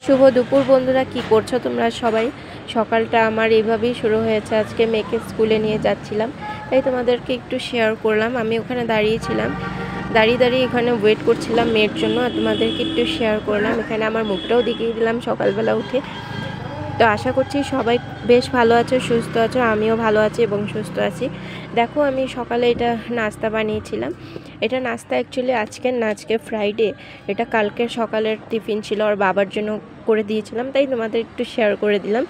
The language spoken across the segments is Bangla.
শুভ দুপুর বন্ধুরা, কি করছো তোমরা সবাই? সকালটা আমার এইভাবেই শুরু হয়েছে। আজকে মেয়েকে স্কুলে নিয়ে যাচ্ছিলাম, তাই তোমাদেরকে একটু শেয়ার করলাম। আমি ওখানে দাঁড়িয়েছিলাম, দাঁড়িয়ে এখানে ওয়েট করছিলাম মেয়ের জন্য, আর তোমাদেরকে একটু শেয়ার করলাম। এখানে আমার মুখটাও দেখিয়ে দিলাম সকালবেলা উঠে। তো আশা করছি সবাই বেশ ভালো আছো, সুস্থ আছো। আমিও ভালো আছি এবং সুস্থ আছি। দেখো, আমি সকালে এটা নাস্তা বানিয়েছিলাম। এটা নাস্তা অ্যাকচুয়ালি আজকের না, আজকে ফ্রাইডে। এটা কালকের সকালের টিফিন ছিল, আর বাবার জন্য করে দিয়েছিলাম, তাই তোমাদের একটু শেয়ার করে দিলাম।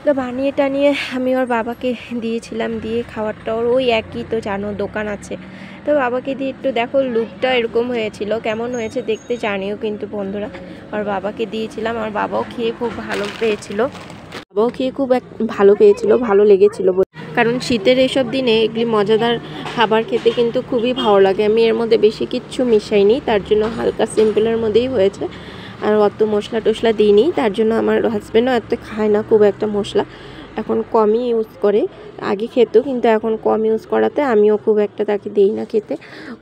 তো বানিয়ে টানিয়ে আমি ওর বাবাকে দিয়েছিলাম, দিয়ে খাবারটা ওর ওই একই তো জানো দোকান আছে, তো বাবাকে দিয়ে একটু দেখো লুকটা এরকম হয়েছিল, কেমন হয়েছে দেখতে জানিও কিন্তু বন্ধুরা। আর বাবাকে দিয়েছিলাম, আর বাবাও খেয়ে খুব ভালো পেয়েছিল, ভালো লেগেছিল। কারণ শীতের এসব দিনে এগুলি মজাদার খাবার খেতে কিন্তু খুবই ভালো লাগে। আমি এর মধ্যে বেশি কিচ্ছু মিশাইনি, তার জন্য হালকা সিম্পলের মধ্যেই হয়েছে, আর অত মশলা টশলা দিইনি। তার জন্য আমার হাজব্যান্ডও এত খায় না খুব একটা মশলা, এখন কমই ইউজ করে। আগে খেত, কিন্তু এখন কম ইউজ করাতে আমিও খুব একটা তাকে দিই না খেতে।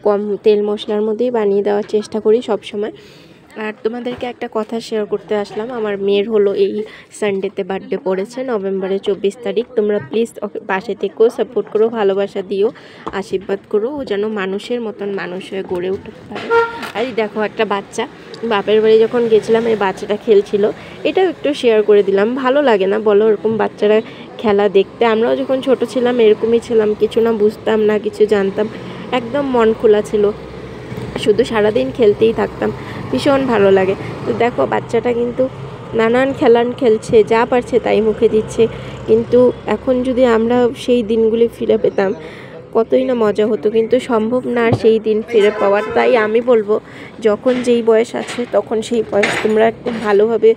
কম তেল মশলার মধ্যেই বানিয়ে দেওয়ার চেষ্টা করি সব সময়। আর তোমাদেরকে একটা কথা শেয়ার করতে আসলাম। আমার মেয়ের হলো এই সানডেতে বার্থডে পড়েছে, নভেম্বরের 24 তারিখ। তোমরা প্লিজ ওকে পাশে থেকেও সাপোর্ট করো, ভালোবাসা দিও, আশীর্বাদ করো, ও যেন মানুষের মতন মানুষ হয়ে গড়ে উঠতে পারে। আর দেখো একটা বাচ্চা, বাপের বাড়ি যখন গেছিলাম এই বাচ্চাটা খেলছিল, এটাও একটু শেয়ার করে দিলাম। ভালো লাগে না বলো এরকম বাচ্চারা খেলা দেখতে? আমরাও যখন ছোট ছিলাম এরকমই ছিলাম, কিছু না বুঝতাম না, কিছু জানতাম, একদম মন খোলা ছিল, শুধু সারাদিন খেলতেই থাকতাম, ভীষণ ভালো লাগে। তো দেখো বাচ্চাটা কিন্তু নানান খেলছে, যা পারছে তাই মুখে দিচ্ছে। কিন্তু এখন যদি আমরা সেই দিনগুলি ফিরে পেতাম কতই না মজা হতো, কিন্তু সম্ভব না সেই দিন ফিরে পাওয়ার। তাই আমি বলবো, যখন যেই বয়স আছে তখন সেই বয়স তোমরা একটু ভালোভাবে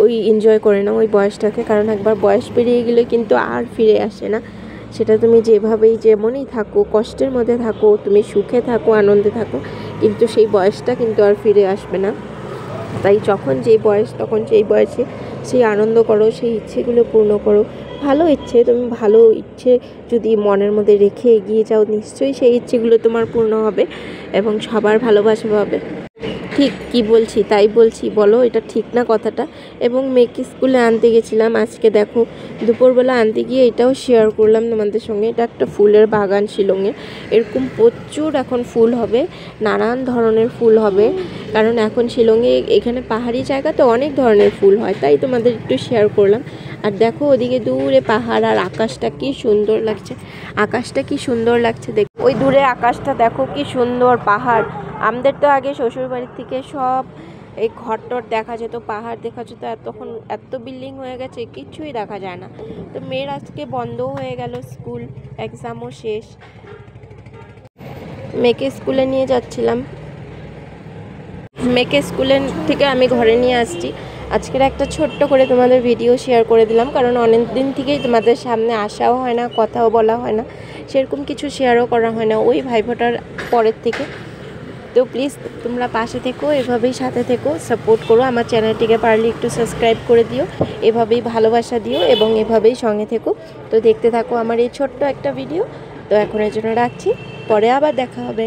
ওই এনজয় করে নাও ওই বয়সটাকে, কারণ একবার বয়স পেরিয়ে গেলে কিন্তু আর ফিরে আসে না। সেটা তুমি যেভাবেই যেমনই থাকো, কষ্টের মধ্যে থাকো, তুমি সুখে থাকো, আনন্দে থাকো, কিন্তু সেই বয়সটা কিন্তু আর ফিরে আসবে না। তাই যখন যেই বয়স তখন সেই বয়সে সেই আনন্দ করো, সেই ইচ্ছেগুলো পূর্ণ করো। ভালো ইচ্ছে, তুমি ভালো ইচ্ছে যদি মনের মধ্যে রেখে এগিয়ে যাও, নিশ্চয়ই সেই ইচ্ছেগুলো তোমার পূর্ণ হবে এবং সবার ভালোবাসা পাবে। ঠিক কি বলছি তাই বলছি বলো, এটা ঠিক না কথাটা? এবং মেয়েকে স্কুলে আনতে গেছিলাম আজকে, দেখো দুপুরবেলা আনতে গিয়ে এটাও শেয়ার করলাম তোমাদের সঙ্গে। এটা একটা ফুলের বাগান শিলংয়ে, এরকম প্রচুর এখন ফুল হবে, নানান ধরনের ফুল হবে, কারণ এখন শিলংয়ে এখানে পাহাড়ি জায়গাতে অনেক ধরনের ফুল হয়, তাই তোমাদের একটু শেয়ার করলাম। আর দেখো ওদিকে দূরে পাহাড়, আর আকাশটা কি সুন্দর লাগছে, দেখো ওই দূরে আকাশটা দেখো কি সুন্দর, পাহাড়। আমাদের তো আগে শ্বশুর বাড়ির থেকে সব এই ঘরটর দেখা যেত, পাহাড় দেখা যেত, তখন এত বিল্ডিং হয়ে গেছে কিছুই দেখা যায় না। তো মেয়ের আজকে বন্ধও হয়ে গেল স্কুল, এক্সামও শেষ। মেয়েকে স্কুলে নিয়ে যাচ্ছিলাম, মেয়েকে স্কুলে থেকে আমি ঘরে নিয়ে আসছি। আজকের একটা ছোট্ট করে তোমাদের ভিডিও শেয়ার করে দিলাম, কারণ অনেক দিন থেকেই তোমাদের সামনে আসাও হয় না, কথাও বলা হয় না, সেরকম কিছু শেয়ারও করা হয় না ওই ভাইফোঁটার পরের থেকে। তো প্লিজ তোমরা পাশে থেকো, এভাবেই সাথে থেকো, সাপোর্ট করো, আমার চ্যানেলটিকে পারলে একটু সাবস্ক্রাইব করে দিও, এভাবেই ভালোবাসা দিও এবং এভাবেই সঙ্গে থেকো। তো দেখতে থাকো আমার এই ছোট্ট একটা ভিডিও। তো এখন এর জন্য রাখছি, পরে আবার দেখা হবে।